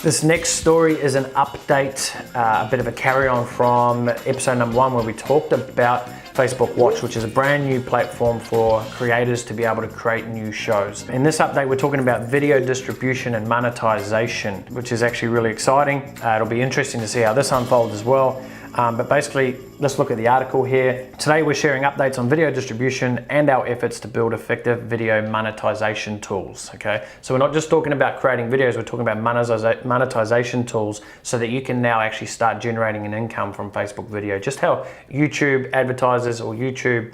This next story is an update, a bit of a carry-on from episode number 1 where we talked about Facebook Watch, which is a brand new platform for creators to be able to create new shows. In this update, we're talking about video distribution and monetization, which is actually really exciting. It'll be interesting to see how this unfolds as well. But basically, let's look at the article here. Today, we're sharing updates on video distribution and our efforts to build effective video monetization tools, okay? So we're not just talking about creating videos, we're talking about monetization tools so that you can now actually start generating an income from Facebook video, just how YouTube advertisers or YouTube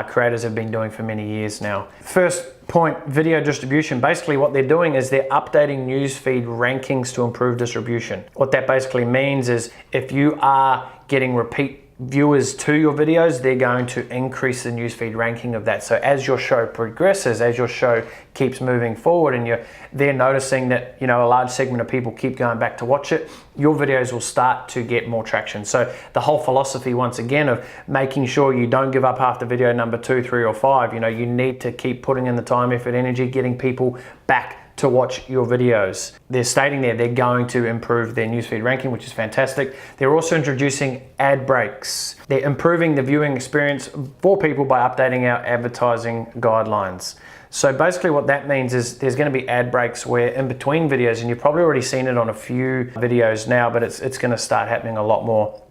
creators have been doing for many years now. First point, video distribution. Basically what they're doing is they're updating newsfeed rankings to improve distribution. What that basically means is if you are getting repeat viewers to your videos, they're going to increase the newsfeed ranking of that. So as your show progresses, as your show keeps moving forward and they're noticing that, you know, a large segment of people keep going back to watch it, your videos will start to get more traction. So the whole philosophy, once again, of making sure you don't give up after video number 2, 3, or 5, you know, you need to keep putting in the time, effort, energy, getting people back to watch your videos. They're stating there they're going to improve their newsfeed ranking, which is fantastic. They're also introducing ad breaks. They're improving the viewing experience for people by updating our advertising guidelines. So basically what that means is there's going to be ad breaks where in between videos, and you've probably already seen it on a few videos now, but it's going to start happening a lot more,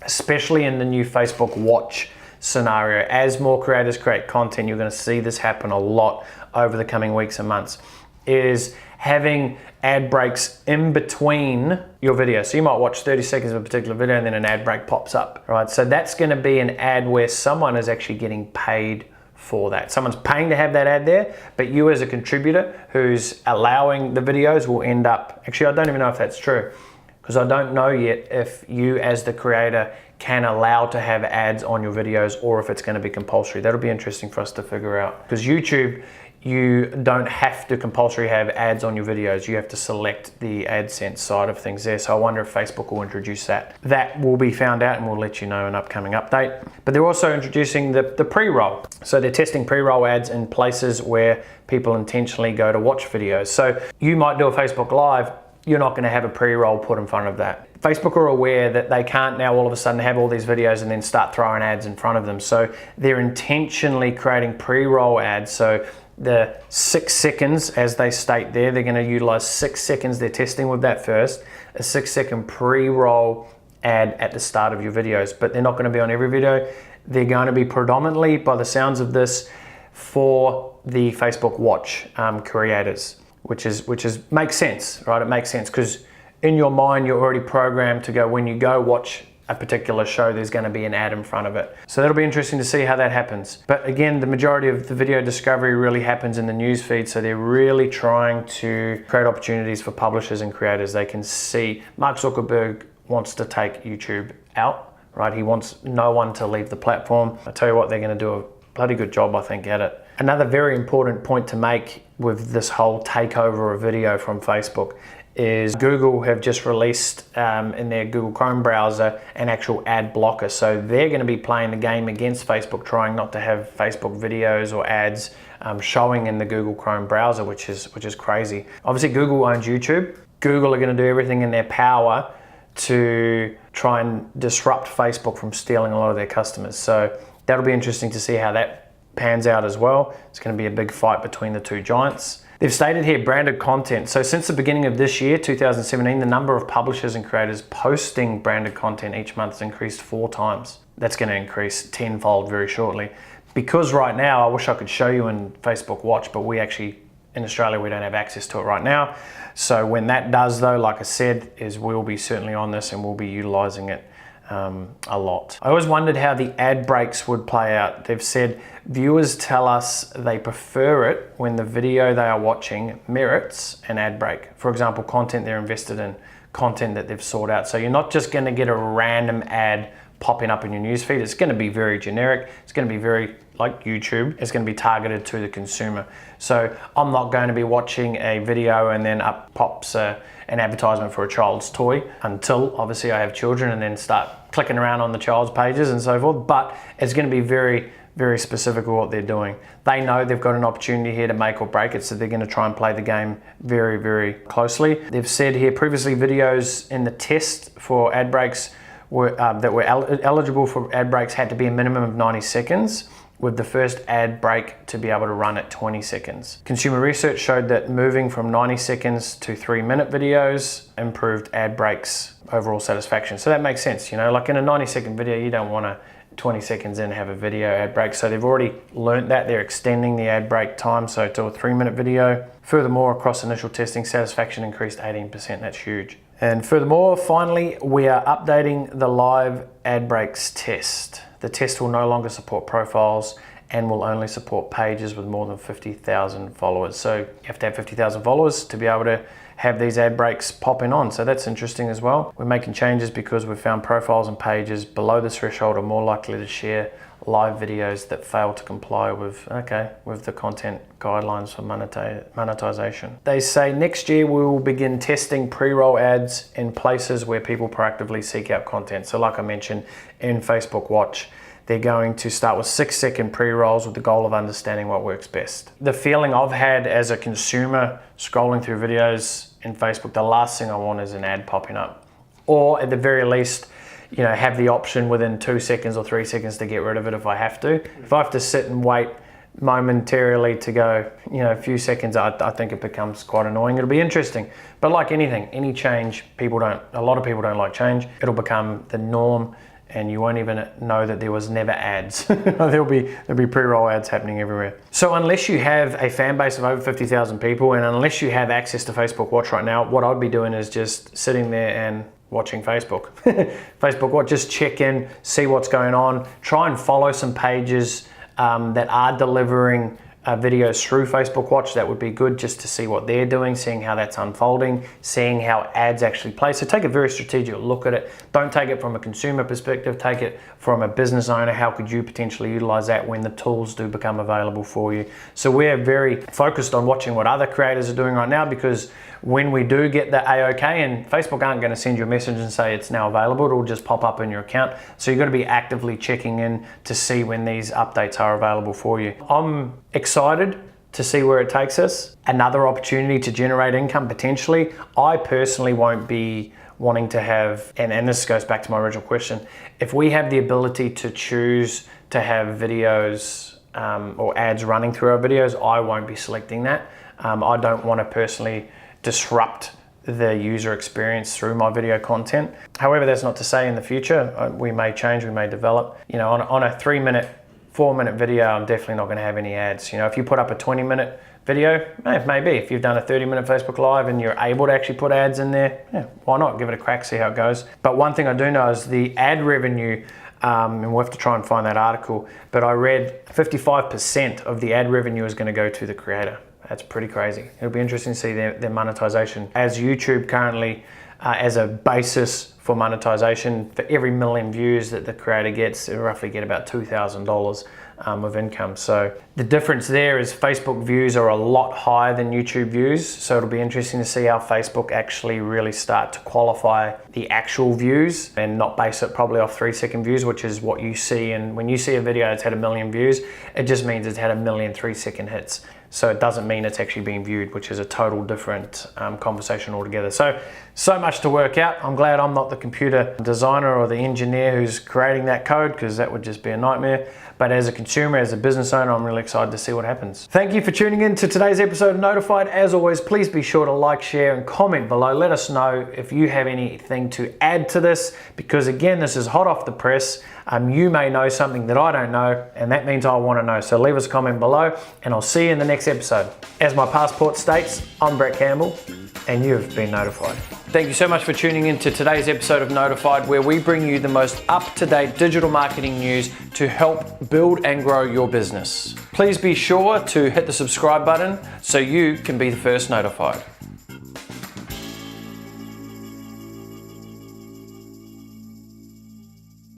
especially in the new Facebook Watch scenario. As more creators create content, you're going to see this happen a lot over the coming weeks and months, is having ad breaks in between your video. So you might watch 30 seconds of a particular video and then an ad break pops up, right? So that's going to be an ad where someone is actually getting paid for that. Someone's paying to have that ad there, but you as a contributor who's allowing the videos will end up, actually I don't even know if that's true, because I don't know yet if you as the creator can allow to have ads on your videos or if it's going to be compulsory. That'll be interesting for us to figure out, because YouTube, you don't have to compulsory have ads on your videos. You have to select the AdSense side of things there. So I wonder if Facebook will introduce that. That will be found out and we'll let you know in an upcoming update. But they're also introducing the pre-roll. So they're testing pre-roll ads in places where people intentionally go to watch videos. So you might do a Facebook Live, you're not going to have a pre-roll put in front of that. Facebook are aware that they can't now all of a sudden have all these videos and then start throwing ads in front of them. So they're intentionally creating pre-roll ads. So the 6 seconds, as they state there, they're going to utilize 6 seconds. They're testing with that first, a 6-second pre-roll ad at the start of your videos, but they're not going to be on every video. They're going to be predominantly, by the sounds of this, for the Facebook Watch creators, which makes sense, right? It makes sense because in your mind, you're already programmed to go, when you go watch a particular show, there's going to be an ad in front of it. So that'll be interesting to see how that happens. But again, the majority of the video discovery really happens in the news feed. So they're really trying to create opportunities for publishers and creators. They can see Mark Zuckerberg wants to take YouTube out, right? He wants no one to leave the platform. I tell you what, they're going to do a bloody good job, I think, at it. Another very important point to make with this whole takeover of video from Facebook is Google have just released in their Google Chrome browser an actual ad blocker. So they're going to be playing the game against Facebook, trying not to have Facebook videos or ads showing in the Google Chrome browser, which is crazy. Obviously, Google owns YouTube. Google are going to do everything in their power to try and disrupt Facebook from stealing a lot of their customers. So that'll be interesting to see how that pans out as well. It's going to be a big fight between the two giants. They've stated here branded content. So since the beginning of this year, 2017, the number of publishers and creators posting branded content each month has increased 4 times. That's going to increase tenfold very shortly. Because right now, I wish I could show you in Facebook Watch, but we actually, in Australia, we don't have access to it right now. So when that does though, like I said, is we'll be certainly on this and we'll be utilizing it a lot. I always wondered how the ad breaks would play out. They've said viewers tell us they prefer it when the video they are watching merits an ad break. For example, content they're invested in, content that they've sought out. So you're not just going to get a random ad popping up in your newsfeed. It's going to be very generic. It's going to be very like YouTube. It's going to be targeted to the consumer. So I'm not going to be watching a video and then up pops an advertisement for a child's toy until obviously I have children and then start clicking around on the child's pages and so forth. But it's going to be very, very specific with what they're doing. They know they've got an opportunity here to make or break it, so they're going to try and play the game very, very closely. They've said here previously videos in the test for ad breaks that were eligible for ad breaks had to be a minimum of 90 seconds, with the first ad break to be able to run at 20 seconds. Consumer research showed that moving from 90 seconds to 3-minute videos improved ad breaks overall satisfaction. So that makes sense, you know, like in a 90-second video, you don't want to 20 seconds in have a video ad break. So they've already learned that. They're extending the ad break time, so to a 3-minute video. Furthermore, across initial testing, satisfaction increased 18%. That's huge. And furthermore, finally, we are updating the live ad breaks test. The test will no longer support profiles and will only support pages with more than 50,000 followers. So you have to have 50,000 followers to be able to have these ad breaks popping on. So that's interesting as well. We're making changes because we've found profiles and pages below this threshold are more likely to share live videos that fail to comply with the content guidelines for monetization. They say next year we will begin testing pre-roll ads in places where people proactively seek out content. So like I mentioned, in Facebook Watch, they're going to start with 6-second pre-rolls with the goal of understanding what works best. The feeling I've had as a consumer scrolling through videos in Facebook, the last thing I want is an ad popping up. Or at the very least, you know, have the option within 2 seconds or 3 seconds to get rid of it if I have to. If I have to sit and wait momentarily to go, you know, a few seconds, I think it becomes quite annoying. It'll be interesting. But like anything, any change, a lot of people don't like change. It'll become the norm and you won't even know that there was never ads. There'll be pre-roll ads happening everywhere. So unless you have a fan base of over 50,000 people and unless you have access to Facebook Watch right now, what I'd be doing is just sitting there and watching Facebook. Facebook Watch, just check in, see what's going on, try and follow some pages that are delivering videos through Facebook Watch. That would be good just to see what they're doing, seeing how that's unfolding, seeing how ads actually play. So take a very strategic look at it. Don't take it from a consumer perspective, take it from a business owner. How could you potentially utilize that when the tools do become available for you? So we're very focused on watching what other creators are doing right now, because when we do get the AOK, and Facebook aren't going to send you a message and say it's now available, it'll just pop up in your account. So you've got to be actively checking in to see when these updates are available for you. I'm excited to see where it takes us. Another opportunity to generate income potentially. I personally won't be wanting to have, and this goes back to my original question, if we have the ability to choose to have videos or ads running through our videos, I won't be selecting that. I don't want to personally disrupt the user experience through my video content. However, that's not to say in the future we may change, we may develop. You know, on a 3-minute, 4-minute video, I'm definitely not going to have any ads. You know, if you put up a 20-minute video, maybe. If you've done a 30-minute Facebook Live and you're able to actually put ads in there, yeah, why not? Give it a crack, see how it goes. But one thing I do know is the ad revenue, and we'll have to try and find that article, but I read 55% of the ad revenue is going to go to the creator. That's pretty crazy. It'll be interesting to see their monetization. As YouTube currently, as a basis for monetization, for every 1 million views that the creator gets, they roughly get about $2,000 of income. So the difference there is Facebook views are a lot higher than YouTube views. So it'll be interesting to see how Facebook actually really start to qualify the actual views and not base it probably off 3-second views, which is what you see. And when you see a video that's had 1 million views, it just means it's had 1 million 3-second hits. So it doesn't mean it's actually being viewed, which is a total different conversation altogether. So much to work out. I'm glad I'm not the computer designer or the engineer who's creating that code, because that would just be a nightmare. But as a consumer, as a business owner, I'm really excited to see what happens. Thank you for tuning in to today's episode of Notified. As always, please be sure to like, share, and comment below. Let us know if you have anything to add to this, because again, this is hot off the press. You may know something that I don't know, and that means I want to know. So leave us a comment below, and I'll see you in the next episode. As my passport states, I'm Brett Campbell, and you've been notified. Thank you so much for tuning in to today's episode of Notified, where we bring you the most up-to-date digital marketing news to help build and grow your business. Please be sure to hit the subscribe button so you can be the first notified.